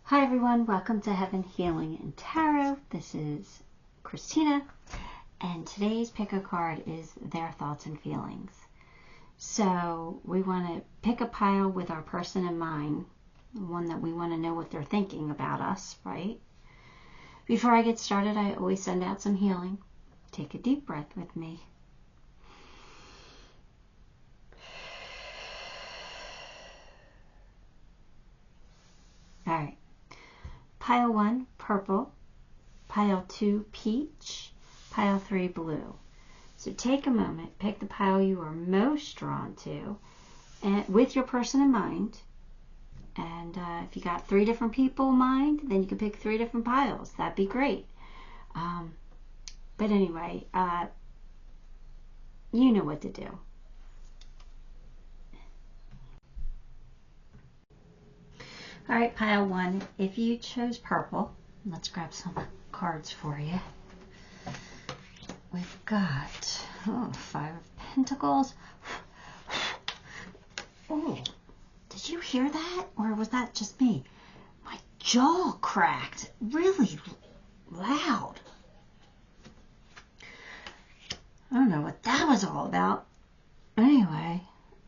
Hi everyone, welcome to Heaven Healing and Tarot. This is Christina, and today's pick a card is their thoughts and feelings. So we want to pick a pile with our person in mind, one that we want to know what they're thinking about us, right? Before I get started, I always send out some healing. Take a deep breath with me. All right. Pile 1, purple. Pile 2, peach. Pile 3, blue. So take a moment, pick the pile you are most drawn to, and with your person in mind. And if you got 3 different people in mind, then you can pick 3 different piles. That'd be great. But anyway, you know what to do. All right, pile 1. If you chose purple, let's grab some cards for you. We've got 5 of Pentacles. Oh, did you hear that? Or was that just me? My jaw cracked really loud. I don't know what that was all about. Anyway,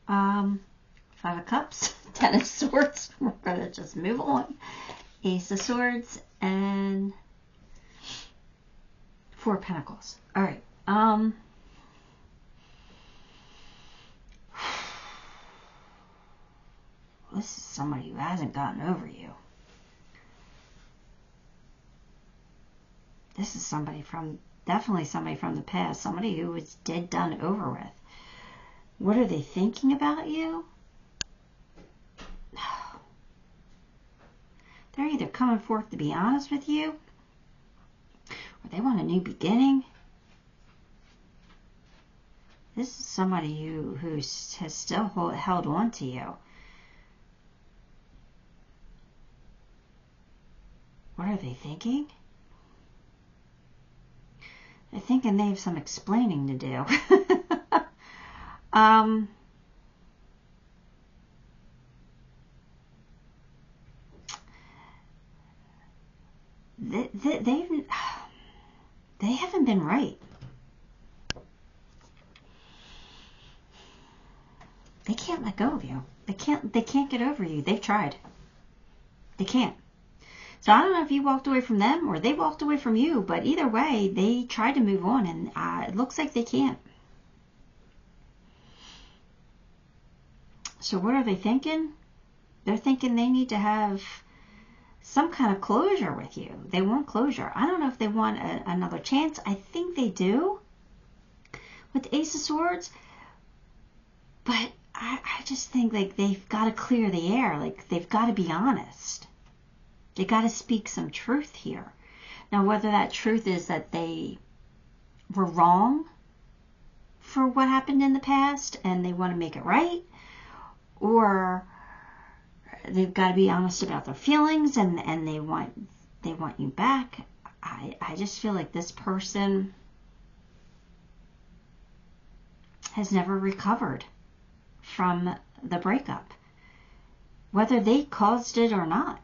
5 of Cups, 10 of Swords. We're going to just move on. Ace of Swords and 4 of Pentacles. All right. This is somebody who hasn't gotten over you. This is definitely somebody from the past. Somebody who was dead, done, over with. What are they thinking about you? They're either coming forth to be honest with you, or they want a new beginning. This is somebody who has still held on to you. What are they thinking? They're thinking they have some explaining to do. They haven't been right. They can't let go of you. They can't get over you. They've tried. They can't. So I don't know if you walked away from them or they walked away from you, but either way, they tried to move on, and it looks like they can't. So what are they thinking? They're thinking they need to have some kind of closure with you. They want closure. I don't know if they want another chance. I think they do with the Ace of Swords, but I just think like they've got to clear the air. Like they've got to be honest. They got to speak some truth here. Now, whether that truth is that they were wrong for what happened in the past and they want to make it right, or they've got to be honest about their feelings and they want you back. I just feel like this person has never recovered from the breakup, whether they caused it or not.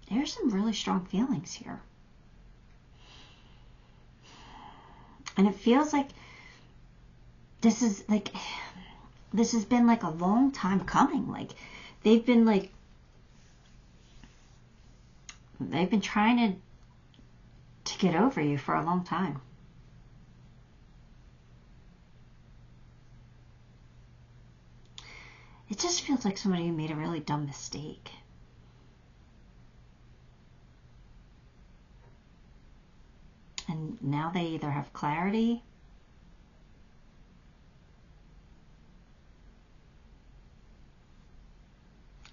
There's some really strong feelings here. And it feels like this has been like a long time coming. Like they've been trying to get over you for a long time. It just feels like somebody who made a really dumb mistake. And now they either have clarity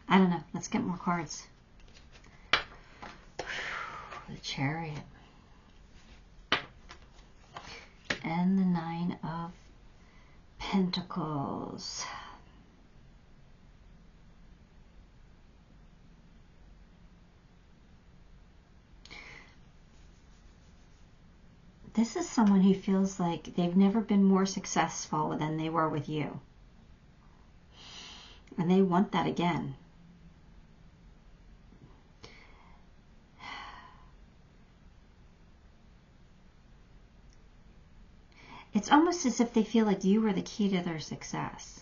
I don't know. Let's get more cards. The Chariot. And the 9 of Pentacles. This is someone who feels like they've never been more successful than they were with you. And they want that again. It's almost as if they feel like you were the key to their success.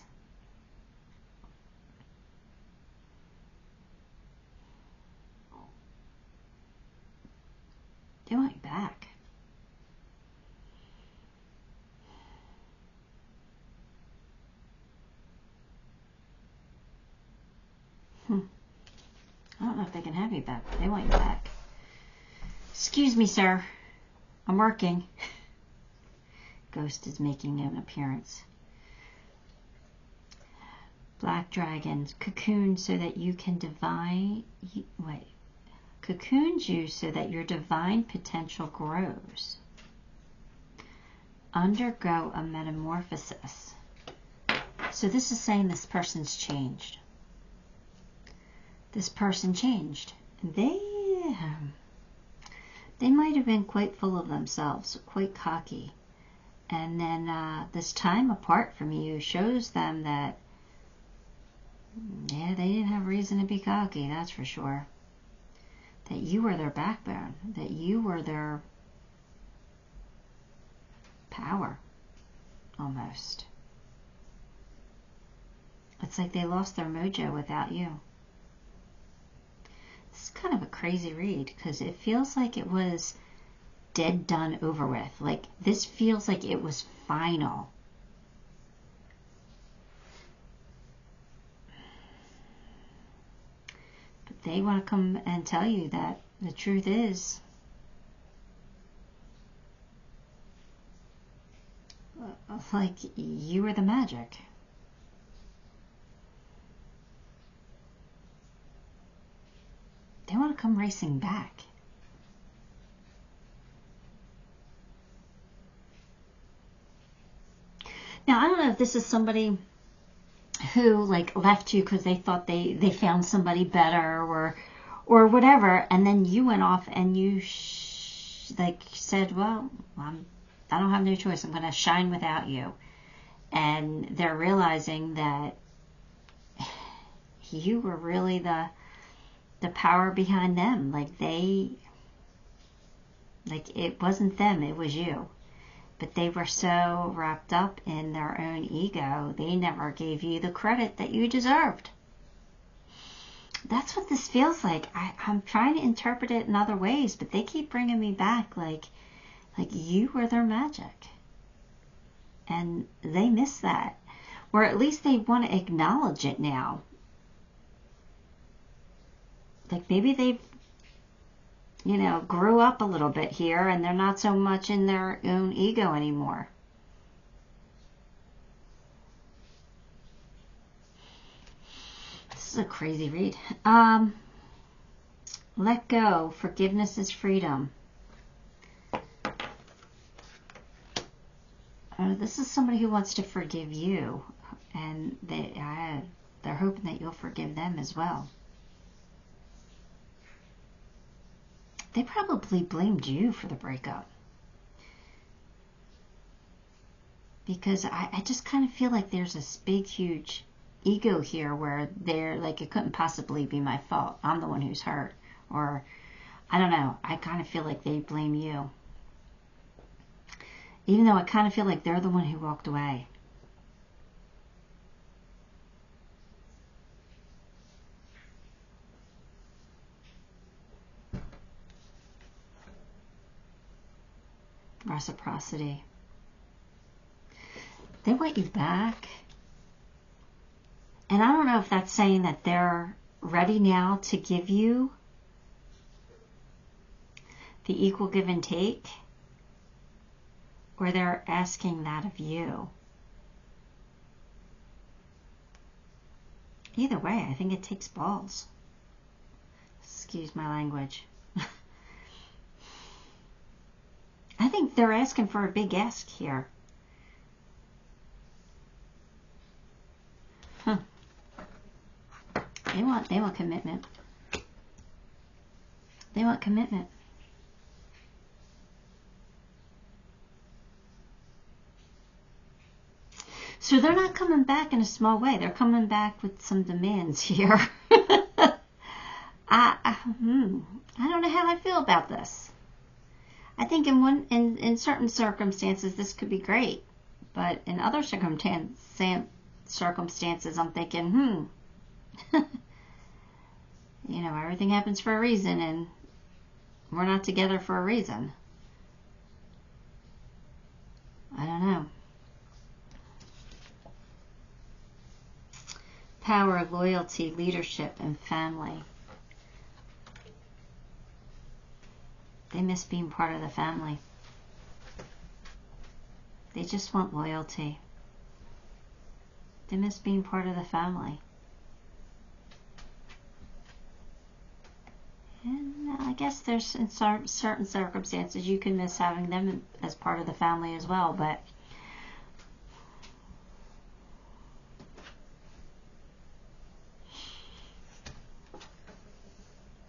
They want you back. I don't know if they can have you back, but they want you back. Excuse me, sir. I'm working. Ghost is making an appearance. Black dragons. Cocoon so that you can cocoons you so that your divine potential grows. Undergo a metamorphosis. So this is saying this person's changed. This person changed. They might have been quite full of themselves, quite cocky. And then this time apart from you shows them that, yeah, they didn't have reason to be cocky, that's for sure. That you were their backbone, that you were their power, almost. It's like they lost their mojo without you. This is kind of a crazy read because it feels like it was dead, done, over with. Like this feels like it was final. But they want to come and tell you that the truth is like you were the magic. They want to come racing back. Now, I don't know if this is somebody who like left you because they thought they found somebody better or whatever, and then you went off and you like said, well, I don't have no choice. I'm going to shine without you. And they're realizing that you were really the power behind them. Like it wasn't them, it was you. But they were so wrapped up in their own ego, they never gave you the credit that you deserved. That's what this feels like. I'm trying to interpret it in other ways, but they keep bringing me back like you were their magic. And they miss that. Or at least they want to acknowledge it now. Like maybe they've, grew up a little bit here and they're not so much in their own ego anymore. This is a crazy read. Let go. Forgiveness is freedom. This is somebody who wants to forgive you, and they're hoping that you'll forgive them as well. They probably blamed you for the breakup. Because I just kind of feel like there's this big, huge ego here where they're like, it couldn't possibly be my fault. I'm the one who's hurt. Or, I don't know. I kind of feel like they blame you. Even though I kind of feel like they're the one who walked away. Reciprocity. They want you back. And I don't know if that's saying that they're ready now to give you the equal give and take, or they're asking that of you. Either way, I think it takes balls. Excuse my language. I think they're asking for a big ask here. They want commitment. They want commitment. So they're not coming back in a small way. They're coming back with some demands here. I don't know how I feel about this. I think in certain circumstances this could be great, but in other circumstances I'm thinking, you know, everything happens for a reason, and we're not together for a reason. I don't know. Power, loyalty, leadership, and family. They miss being part of the family. They just want loyalty. They miss being part of the family. And I guess there's, in certain circumstances, you can miss having them as part of the family as well, but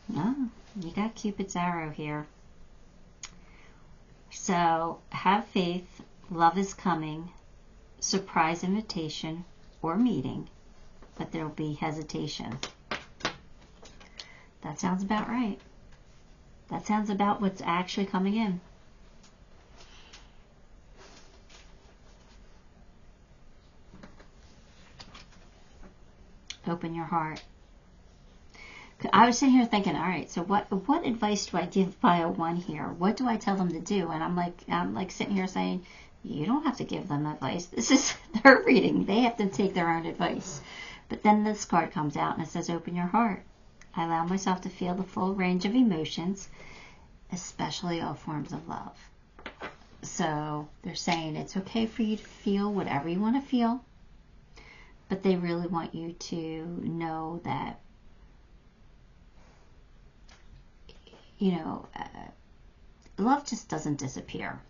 no, you got Cupid's arrow here. So have faith, love is coming, surprise invitation or meeting, but there will be hesitation. That sounds about right. That sounds about what's actually coming in. Open your heart. I was sitting here thinking, all right, so what advice do I give pile 1 here? What do I tell them to do? And I'm like sitting here saying, you don't have to give them advice. This is their reading. They have to take their own advice. But then this card comes out and it says, open your heart. I allow myself to feel the full range of emotions, especially all forms of love. So they're saying it's okay for you to feel whatever you want to feel, but they really want you to know that, you know, love just doesn't disappear.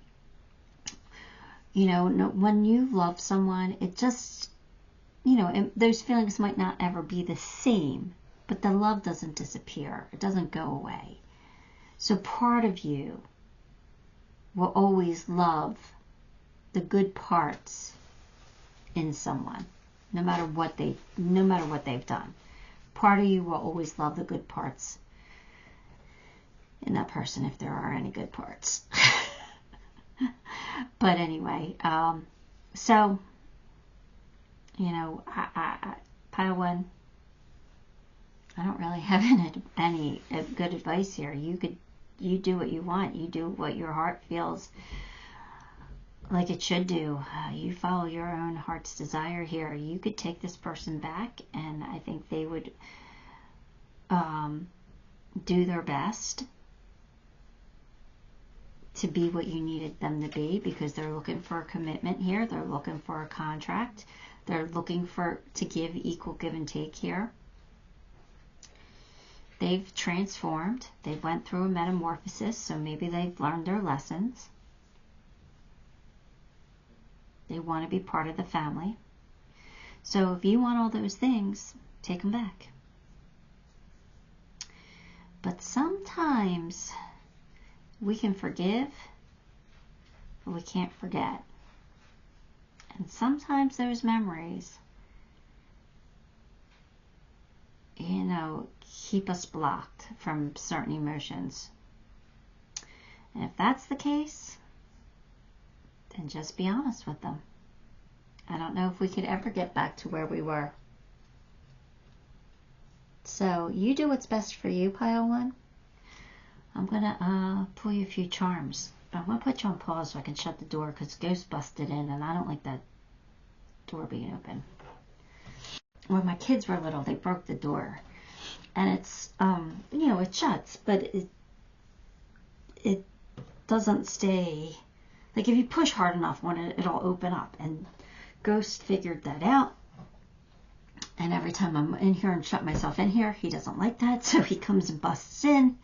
You know, when you love someone, it just, you know, those feelings might not ever be the same, but the love doesn't disappear. It doesn't go away. So part of you will always love the good parts in someone, no matter what they've done. Part of you will always love the good parts in that person, if there are any good parts. But anyway, so, you know, pile 1, I don't really have any good advice here. You do what you want. You do what your heart feels like it should do. You follow your own heart's desire here. You could take this person back, and I think they would do their best to be what you needed them to be, because they're looking for a commitment here. They're looking for a contract. They're looking to give equal give and take here. They've transformed. They went through a metamorphosis, so maybe they've learned their lessons. They want to be part of the family. So if you want all those things, take them back. But sometimes we can forgive, but we can't forget. And sometimes those memories, you know, keep us blocked from certain emotions. And if that's the case, then just be honest with them. I don't know if we could ever get back to where we were. So you do what's best for you, pile 1. I'm going to pull you a few charms. But I'm going to put you on pause so I can shut the door, because Ghost busted in and I don't like that door being open. When my kids were little, they broke the door. And it's, you know, it shuts, but it doesn't stay. Like if you push hard enough, it'll open up. And Ghost figured that out. And every time I'm in here and shut myself in here, he doesn't like that. So he comes and busts in.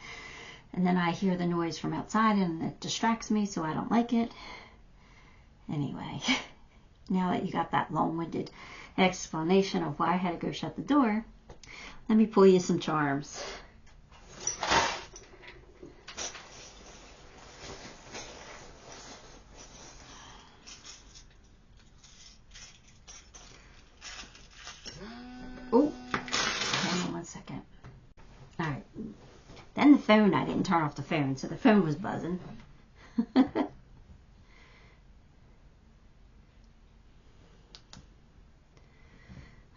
And then I hear the noise from outside and it distracts me, so I don't like it. Anyway, now that you got that long-winded explanation of why I had to go shut the door, let me pull you some charms. Oh, hang on one second. All right. Then the phone, I didn't turn off the phone, so the phone was buzzing. All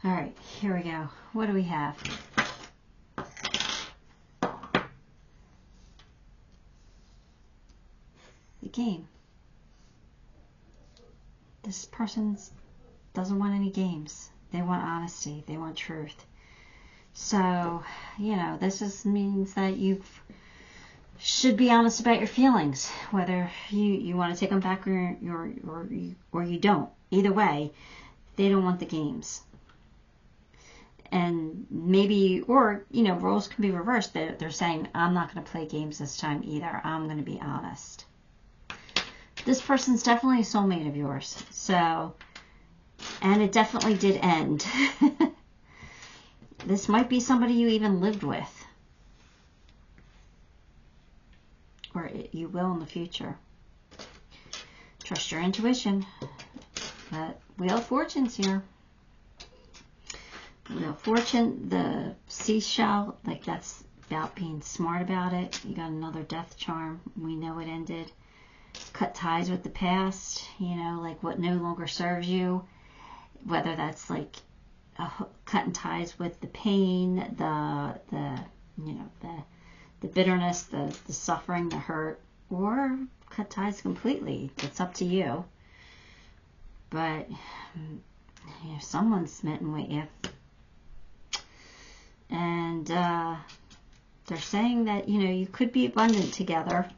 right, here we go. What do we have? The game. This person doesn't want any games. They want honesty. They want truth. So, you know, this means that you should be honest about your feelings, whether you want to take them back or you don't. Either way, they don't want the games. And maybe, or, you know, roles can be reversed. They're saying, I'm not going to play games this time either. I'm going to be honest. This person's definitely a soulmate of yours. So, and it definitely did end. This might be somebody you even lived with. Or you will in the future. Trust your intuition. But Wheel of Fortune's here. Wheel of Fortune, the seashell, like that's about being smart about it. You got another death charm. We know it ended. Cut ties with the past, you know, like what no longer serves you. Whether that's like cutting ties with the pain, the bitterness, the suffering, the hurt, or cut ties completely. It's up to you. But you know, someone's smitten with you. And they're saying that, you know, you could be abundant together.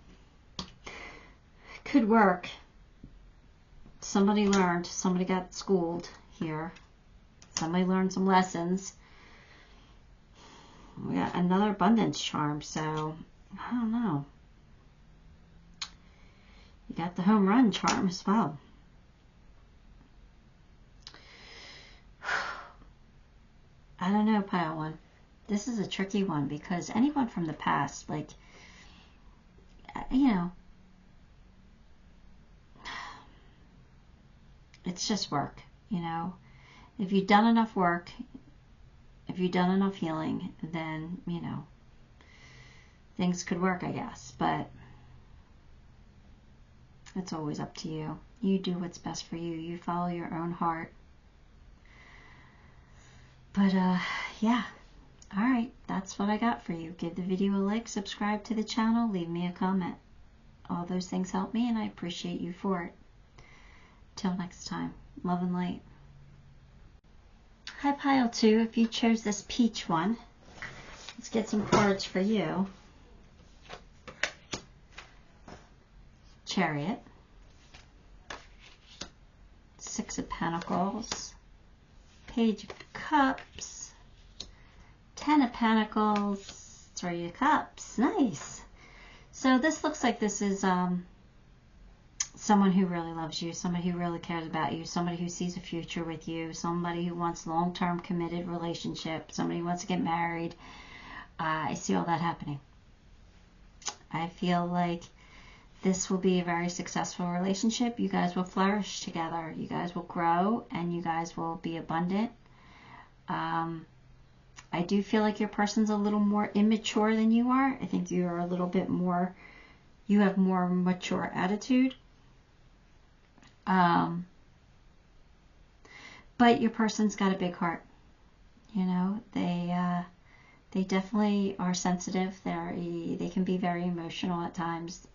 Could work. Somebody learned. Somebody got schooled here. Somebody learned some lessons. We got another abundance charm, so I don't know. You got the home run charm as well. I don't know, pile one. This is a tricky one because anyone from the past, like, you know, it's just work, you know. If you've done enough work, if you've done enough healing, then, you know, things could work, I guess. But it's always up to you. You do what's best for you. You follow your own heart. But, yeah. All right, that's what I got for you. Give the video a like, subscribe to the channel, leave me a comment. All those things help me, and I appreciate you for it. Till next time, love and light. Hi, Pile 2. If you chose this peach one, let's get some cards for you. Chariot. Six of Pentacles. Page of Cups. 10 of Pentacles, 3 of Cups. Nice. So this looks like this is someone who really loves you, somebody who really cares about you, somebody who sees a future with you, somebody who wants long-term committed relationship, somebody who wants to get married. I see all that happening. I feel like this will be a very successful relationship. You guys will flourish together. You guys will grow, and you guys will be abundant. I do feel like your person's a little more immature than you are. I think you're a little bit more, you have more mature attitude. But your person's got a big heart. You know, they definitely are sensitive. They can be very emotional at times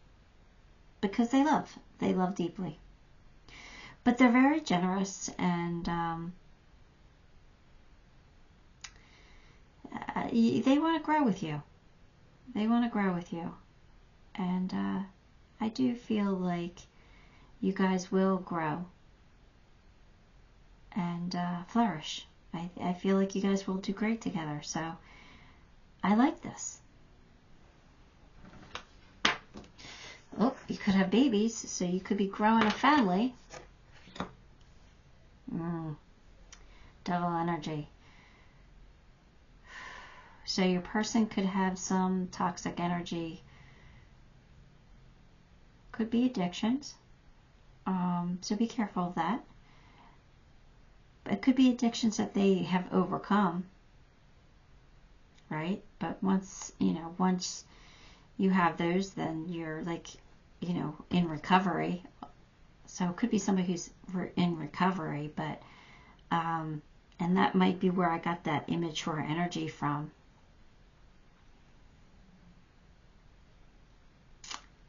because they love deeply. But they're very generous, and they want to grow with you. They want to grow with you. And I do feel like you guys will grow and flourish. I feel like you guys will do great together. So I like this. Oh, you could have babies, so you could be growing a family. Devil energy. So your person could have some toxic energy. Could be addictions. So be careful of that. It could be addictions that they have overcome. right? But once you have those, then you're like, in recovery. So it could be somebody who's in recovery, but, and that might be where I got that immature energy from.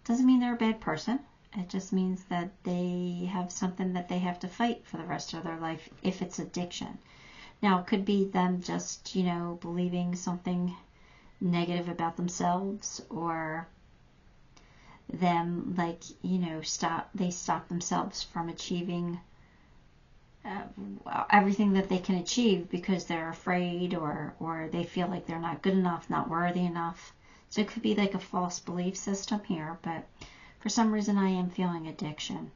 Doesn't mean they're a bad person. It just means that they have something that they have to fight for the rest of their life if it's addiction. Now, it could be them just, believing something negative about themselves, or them, like, they stop themselves from achieving everything that they can achieve because they're afraid, or they feel like they're not good enough, not worthy enough. So it could be like a false belief system here, but for some reason I am feeling addiction.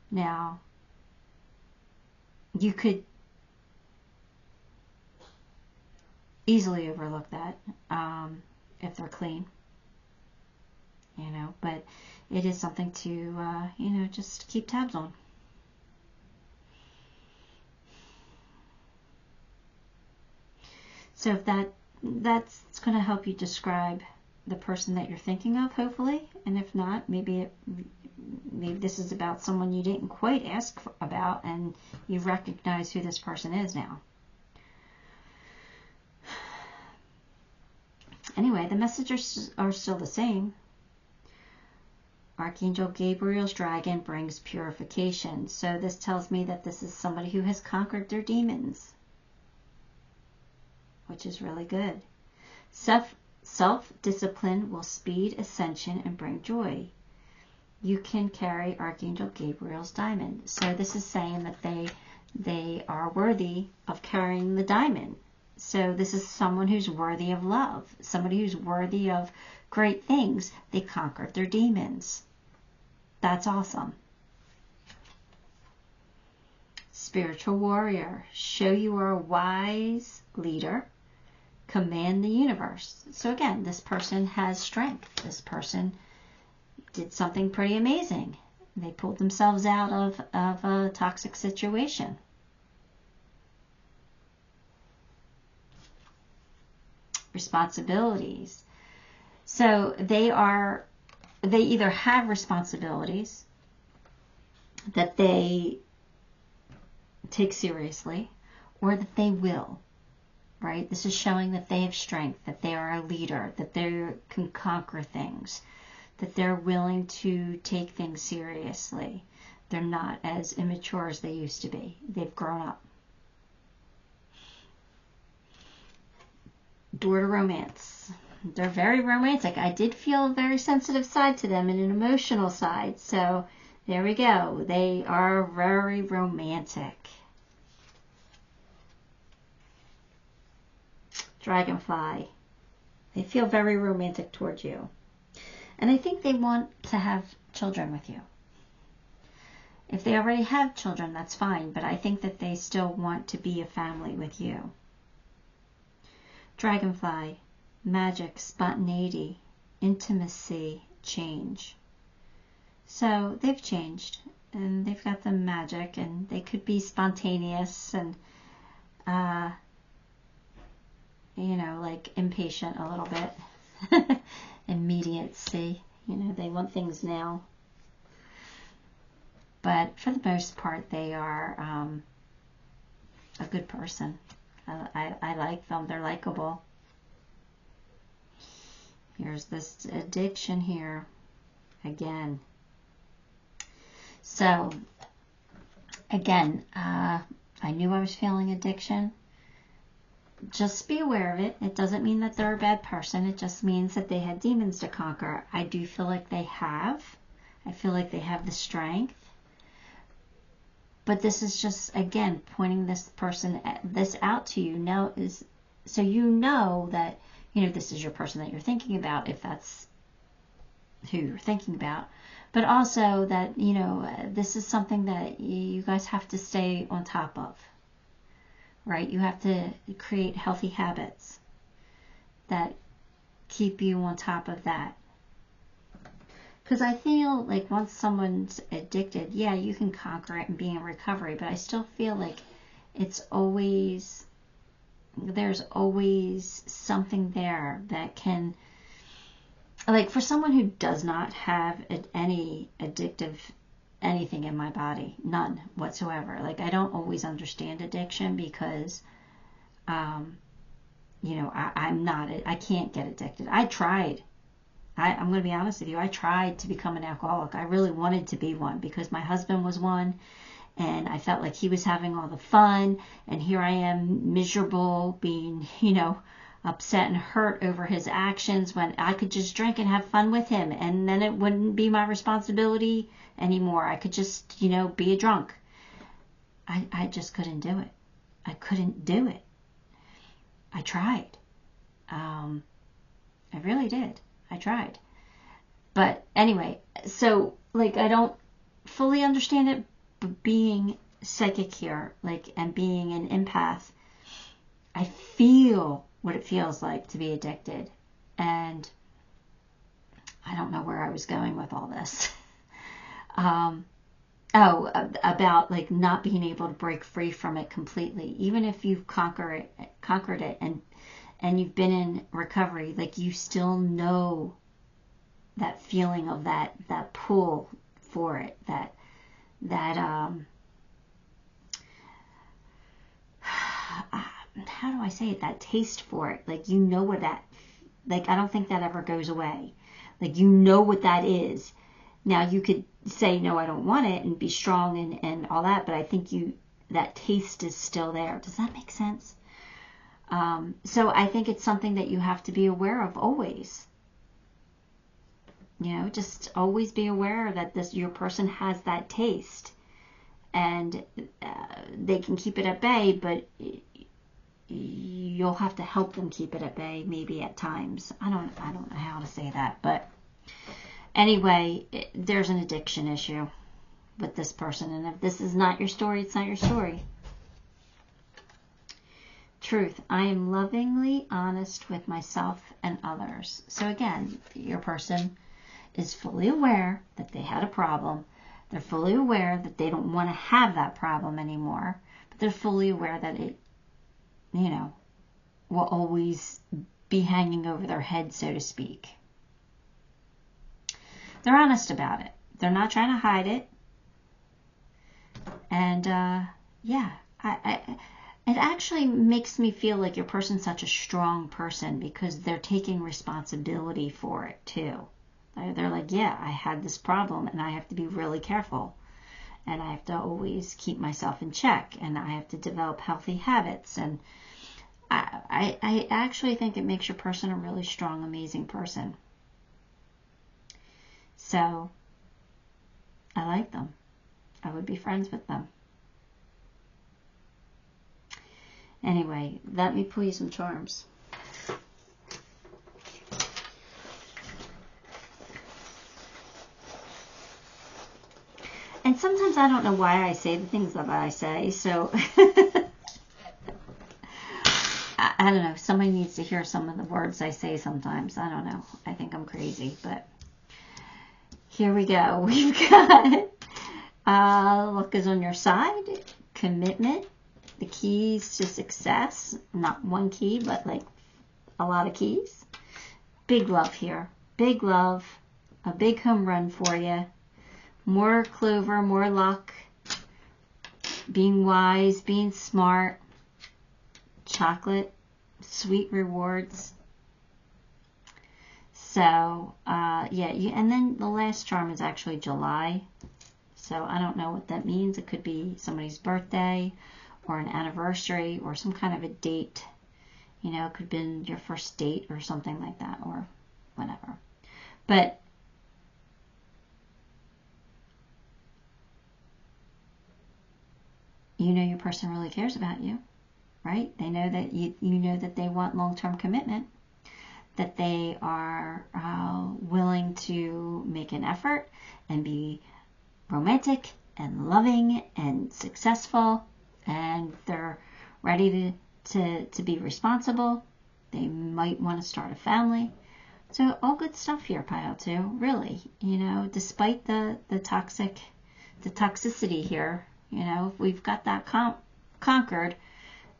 Now, you could easily overlook that if they're clean, but it is something to, just keep tabs on. So if that's going to help you describe the person that you're thinking of, hopefully. And if not, maybe this is about someone you didn't quite ask about, and you recognize who this person is now. Anyway, the messages are still the same. Archangel Gabriel's dragon brings purification. So this tells me that this is somebody who has conquered their demons, which is really good. Self-discipline will speed ascension and bring joy. You can carry Archangel Gabriel's diamond. So this is saying that they are worthy of carrying the diamond. So this is someone who's worthy of love, somebody who's worthy of great things. They conquered their demons. That's awesome. Spiritual warrior. Show you are a wise leader. Command the universe. So again, this person has strength. This person did something pretty amazing. They pulled themselves out of a toxic situation. Responsibilities. So they either have responsibilities that they take seriously, or that they will. Right? This is showing that they have strength, that they are a leader, that they can conquer things, that they're willing to take things seriously. They're not as immature as they used to be. They've grown up. Door to romance. They're very romantic. I did feel a very sensitive side to them and an emotional side. So there we go. They are very romantic. Dragonfly. They feel very romantic towards you. And I think they want to have children with you. If they already have children, that's fine. But I think that they still want to be a family with you. Dragonfly. Magic, spontaneity, intimacy, change. So they've changed. And they've got the magic. And they could be spontaneous and like impatient a little bit. Immediacy. They want things now. But for the most part, they are a good person. I like them. They're likable. Here's this addiction here. Again. So, again, I knew I was feeling addiction. Just be aware of it. It doesn't mean that they're a bad person. It just means that they had demons to conquer. I do feel like they have. I feel like they have the strength. But this is just, again, pointing this out to you now, is so you know that, this is your person that you're thinking about, if that's who you're thinking about. But also that, this is something that you guys have to stay on top of. Right? You have to create healthy habits that keep you on top of that. Because I feel like once someone's addicted, yeah, you can conquer it and be in recovery, but I still feel like it's always there's always something there that can, like for someone who does not have any addictive anything in my body, none whatsoever. Like I don't always understand addiction because, you know, I can't get addicted. I tried. I'm going to be honest with you. I tried to become an alcoholic. I really wanted to be one because my husband was one. And I felt like he was having all the fun, and here I am miserable, being, you know, upset and hurt over his actions when I could just drink and have fun with him, and then it wouldn't be my responsibility anymore. I could just, you know, be a drunk. I just couldn't do it. I couldn't do it. I tried. I really did. I tried. But anyway, so, like, I don't fully understand it. But being psychic here, like, and being an empath, I feel what it feels like to be addicted. And I don't know where I was going with all this. About like not being able to break free from it completely. Even if you've conquered it and you've been in recovery, like you still know that feeling of that pull for it, that how do I say it, that taste for it, like you know what that, like I don't think that ever goes away. Like you know what that is. Now you could say no, I don't want it, and be strong and all that, but I think that taste is still there. Does that make sense? So I think it's something that you have to be aware of always. You know, just always be aware that your person has that taste, and they can keep it at bay, but you'll have to help them keep it at bay maybe at times. I don't know how to say that, but anyway, there's an addiction issue with this person, and if this is not your story, it's not your story. Truth, I am lovingly honest with myself and others. So again, your person is fully aware that they had a problem. They're fully aware that they don't want to have that problem anymore, but they're fully aware that it, you know, will always be hanging over their head, so to speak. They're honest about it. They're not trying to hide it. And yeah, it actually makes me feel like your person's such a strong person because they're taking responsibility for it too. They're like, yeah, I had this problem and I have to be really careful. And I have to always keep myself in check. And I have to develop healthy habits. And I actually think it makes your person a really strong, amazing person. So I like them. I would be friends with them. Anyway, let me pull you some charms. And sometimes I don't know why I say the things that I say, so I don't know. Somebody needs to hear some of the words I say sometimes. I don't know. I think I'm crazy, but here we go. We've got luck is on your side, commitment, the keys to success, not one key, but like a lot of keys. Big love here. Big love. A big home run for you. More clover, more luck, being wise, being smart, chocolate, sweet rewards. So, yeah, and then the last charm is actually July. So I don't know what that means. It could be somebody's birthday or an anniversary or some kind of a date. You know, it could have been your first date or something like that or whatever. But you know your person really cares about you, right? They know that you know that they want long-term commitment, that they are willing to make an effort and be romantic and loving and successful, and they're ready to be responsible. They might want to start a family. So all good stuff here, Pile 2, really. You know, despite the toxicity here, you know, if we've got that conquered,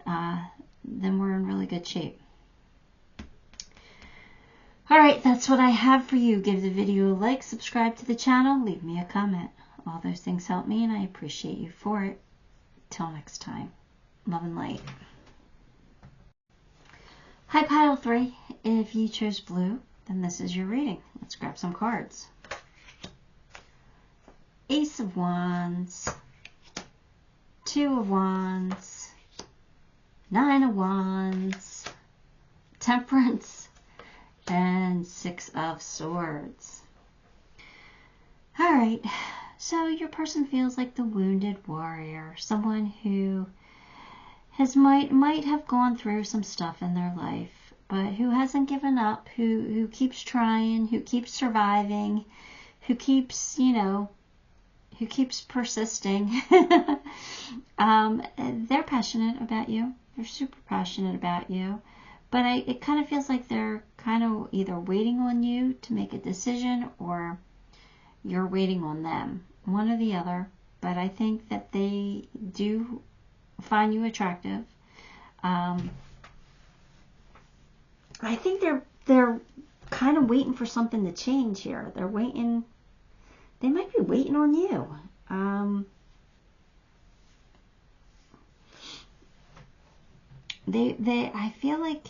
then we're in really good shape. All right, that's what I have for you. Give the video a like, subscribe to the channel, leave me a comment. All those things help me, and I appreciate you for it. Till next time, love and light. Hi, Pile 3. If you chose blue, then this is your reading. Let's grab some cards. Ace of Wands, 2 of Wands, 9 of Wands, Temperance, and 6 of Swords. All right, so your person feels like the wounded warrior, someone who might have gone through some stuff in their life, but who hasn't given up, who keeps trying, who keeps surviving, who keeps, who keeps persisting. They're passionate about you. They're super passionate about you. But it kind of feels like they're kind of either waiting on you to make a decision, or you're waiting on them. One or the other. But I think that they do find you attractive. I think they're kind of waiting for something to change here. They're waiting. They might be waiting on you. I feel like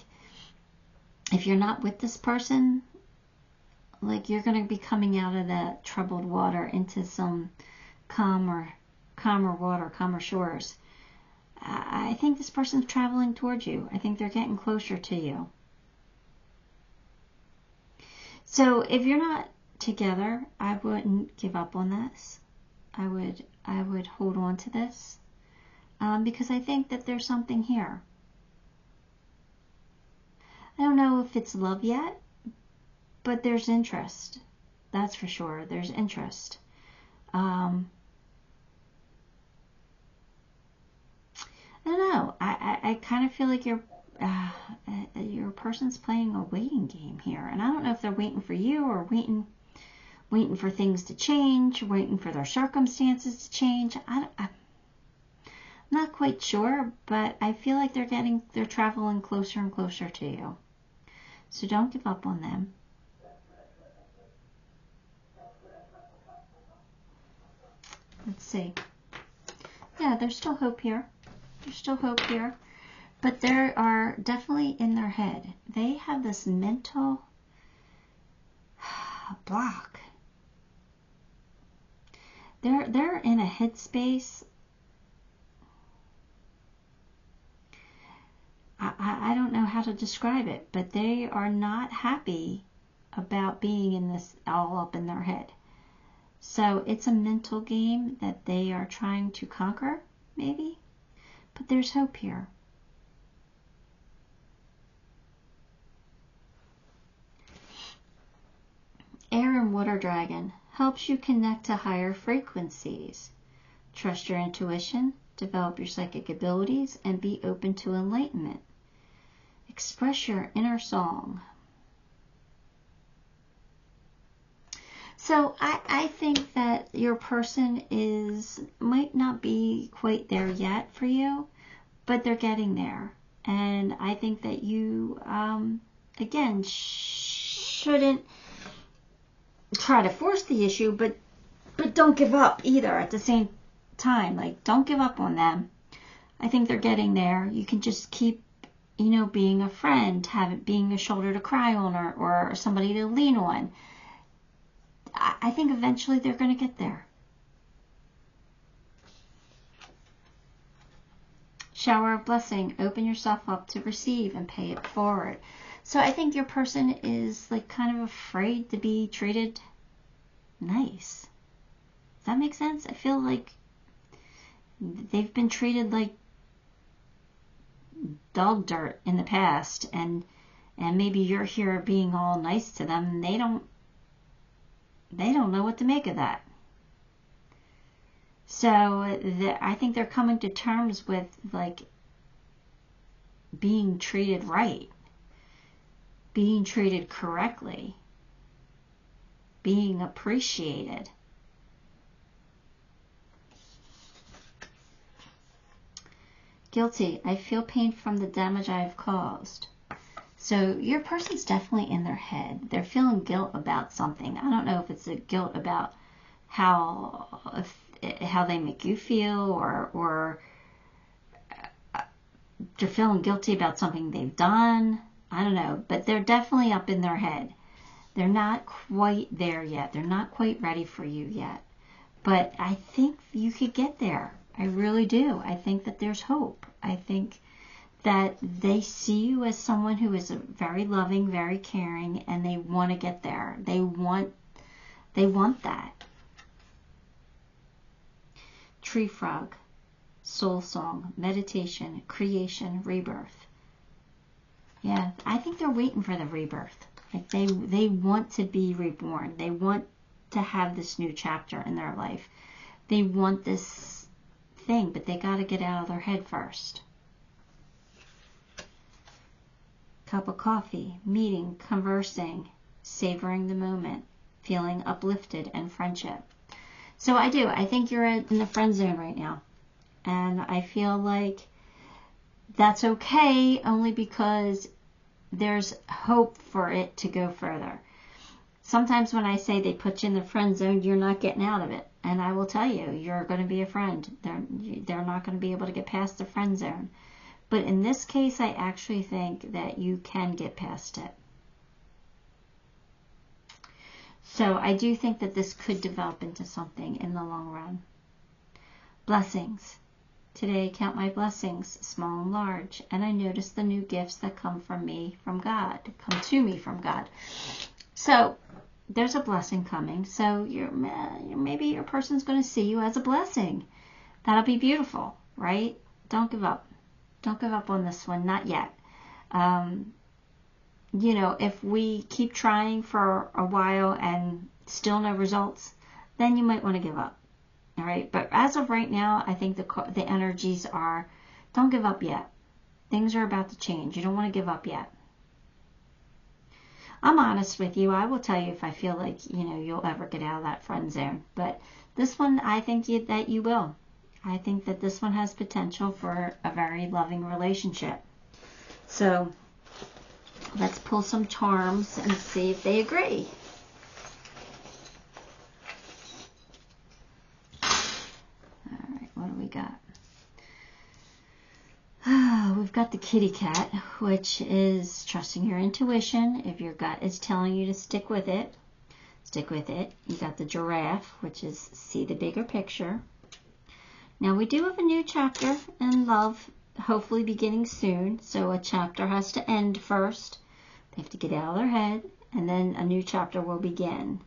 if you're not with this person, like you're going to be coming out of that troubled water into some calmer water, calmer shores. I think this person's traveling towards you. I think they're getting closer to you. So if you're not together, I wouldn't give up on this. I would hold on to this, because I think that there's something here. I don't know if it's love yet, but there's interest. That's for sure. There's interest. I don't know. I kind of feel like your person's playing a waiting game here, and I don't know if they're waiting for you or waiting for things to change, waiting for their circumstances to change. I'm not quite sure, but I feel like they're traveling closer and closer to you. So don't give up on them. Let's see. Yeah, there's still hope here. There's still hope here. But they are definitely in their head. They have this mental block. They're in a headspace. I don't know how to describe it, but they are not happy about being in this all up in their head. So it's a mental game that they are trying to conquer, maybe. But there's hope here. Air and Water Dragon helps you connect to higher frequencies. Trust your intuition, develop your psychic abilities, and be open to enlightenment. Express your inner song. So I think that your person might not be quite there yet for you, but they're getting there. And I think that you, again, shouldn't try to force the issue, but don't give up either at the same time. Like, don't give up on them. I think they're getting there. You can just keep, being a friend, being a shoulder to cry on, or somebody to lean on. I think eventually they're going to get there. Shower of blessing. Open yourself up to receive and pay it forward. So I think your person is like kind of afraid to be treated nice. Does that make sense? I feel like they've been treated like dog dirt in the past, and maybe you're here being all nice to them, and they don't know what to make of that. So I think they're coming to terms with like being treated right, being treated correctly, being appreciated. Guilty. I feel pain from the damage I've caused. So your person's definitely in their head. They're feeling guilt about something. I don't know if it's a guilt about how they make you feel, or they're feeling guilty about something they've done. I don't know, but they're definitely up in their head. They're not quite there yet. They're not quite ready for you yet. But I think you could get there. I really do. I think that there's hope. I think that they see you as someone who is very loving, very caring, and they want to get there. They want that. Tree frog, soul song, meditation, creation, rebirth. Yeah, I think they're waiting for the rebirth. Like they want to be reborn. They want to have this new chapter in their life. They want this thing, but they got to get out of their head first. Cup of coffee, meeting, conversing, savoring the moment, feeling uplifted, and friendship. So I do. I think you're in the friend zone right now. And I feel like that's okay, only because there's hope for it to go further. Sometimes when I say they put you in the friend zone, you're not getting out of it. And I will tell you, you're going to be a friend. They're not going to be able to get past the friend zone. But in this case, I actually think that you can get past it. So I do think that this could develop into something in the long run. Blessings. Today I count my blessings, small and large, and I notice the new gifts that come to me from God. So there's a blessing coming. So maybe your person's going to see you as a blessing. That'll be beautiful, right? Don't give up. Don't give up on this one. Not yet. You know, if we keep trying for a while and still no results, then you might want to give up. All right. But as of right now, I think the energies are, don't give up yet. Things are about to change. You don't want to give up yet. I'm honest with you. I will tell you if I feel like, you'll ever get out of that friend zone. But this one, I think that you will. I think that this one has potential for a very loving relationship. So let's pull some charms and see if they agree. All right, what do we got? We've got the kitty cat, which is trusting your intuition. If your gut is telling you to stick with it, stick with it. You got the giraffe, which is see the bigger picture. Now we do have a new chapter in love, hopefully beginning soon. So a chapter has to end first. They have to get out of their head, and then a new chapter will begin.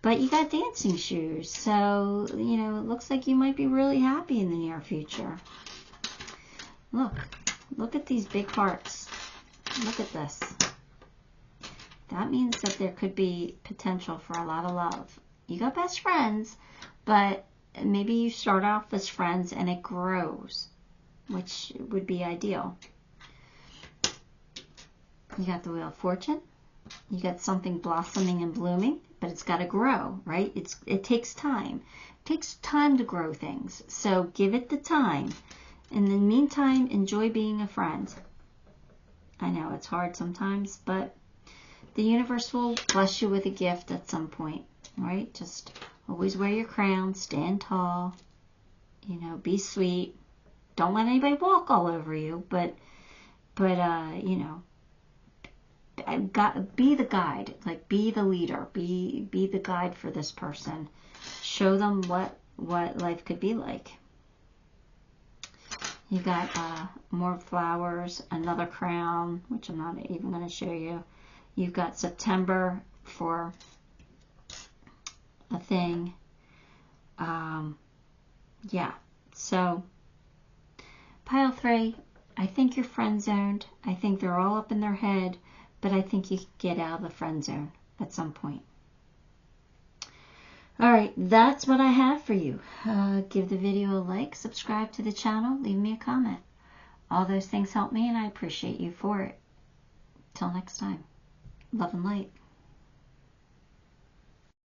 But you got dancing shoes, so, it looks like you might be really happy in the near future. Look at these big hearts. Look at this. That means that there could be potential for a lot of love. You got best friends, but maybe you start off as friends and it grows, which would be ideal. You got the Wheel of Fortune. You got something blossoming and blooming, but it's got to grow, right? It takes time. It takes time to grow things. So give it the time. In the meantime, enjoy being a friend. I know it's hard sometimes, but the universe will bless you with a gift at some point, right? Just always wear your crown, stand tall, be sweet. Don't let anybody walk all over you, but be the guide, like be the leader, be the guide for this person. Show them what life could be like. You got more flowers, another crown, which I'm not even going to show you. You've got September for a thing. Yeah, so pile 3, I think you're friend zoned. I think they're all up in their head, but I think you can get out of the friend zone at some point. All right, that's what I have for you. Give the video a like, subscribe to the channel, leave me a comment. All those things help me, and I appreciate you for it. Till next time, love and light.